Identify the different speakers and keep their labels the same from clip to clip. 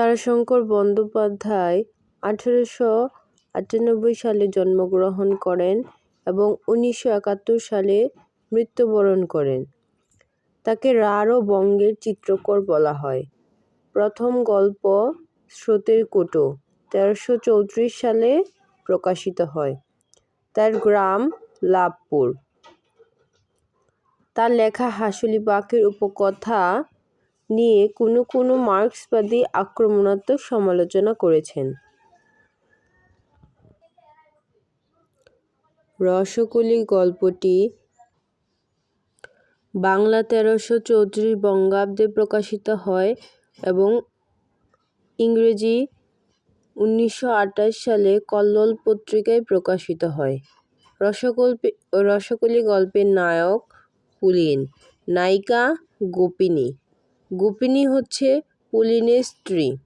Speaker 1: তারাশঙ্কর বন্দ্যোপাধ্যায় 1898 সালে জন্মগ্রহণ করেন এবং 1971 সালে মৃত্যুবরণ করেন। তাকে রাঢ় বঙ্গের চিত্রকর বলা হয়। প্রথম গল্প স্রোতের কৌটো 1334 সালে প্রকাশিত হয়। তার গ্রাম লাভপুর। তার লেখা হাঁসুলী-বাঁকের উপকথা নিয়ে কোনো মার্ক্সবাদী আক্রমণাত্মক সমালোচনা করেছেন। রসকলি গল্পটি বাংলা 1334 বঙ্গাব্দে প্রকাশিত হয় এবং ইংরেজি 1928 সালে কল্লোল পত্রিকায় প্রকাশিত হয়। রসকলি গল্পের নায়ক পুলিন, নায়িকা গোপিনী। গোপিনী হচ্ছে পুলিনের স্ত্রী।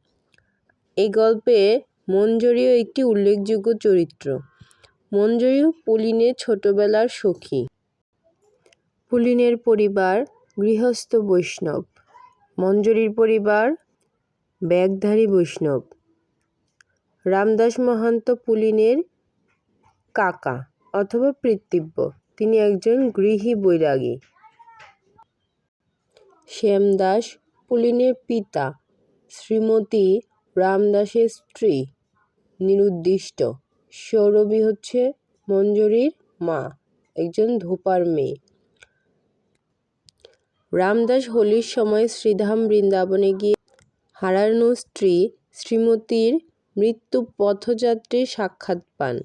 Speaker 1: এই গল্পে মঞ্জরীও একটি উল্লেখযোগ্য চরিত্র। মঞ্জরী পুলিনের ছোটবেলার সখী। পুলিনের পরিবার গৃহস্থ বৈষ্ণব। মঞ্জরীর পরিবার ব্যাগধারী বৈষ্ণব। রামদাস মহান্ত পুলিনের কাকা অথবা পিতৃব্য। তিনি একজন গৃহী বৈরাগী। শ্যামদাস পুলিনের পিতা। শ্রীমতী রামদাসের স্ত্রী। নিরুদ্দিষ্ট। সৌরভী হচ্ছে মঞ্জরীর মা, একজন ধোপার মেয়ে। রামদাস হোলির সময় শ্রীধাম বৃন্দাবনে গিয়ে হারানো স্ত্রী শ্রীমতীর মৃত্যু পথযাত্রীর সাক্ষাৎ পান।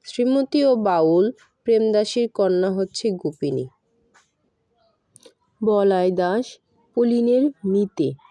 Speaker 1: শ্রীমতী ও বাউল প্রেমদাসীর কন্যা হচ্ছে গোপিনী। বলাই দাস পুলিনের মিতে।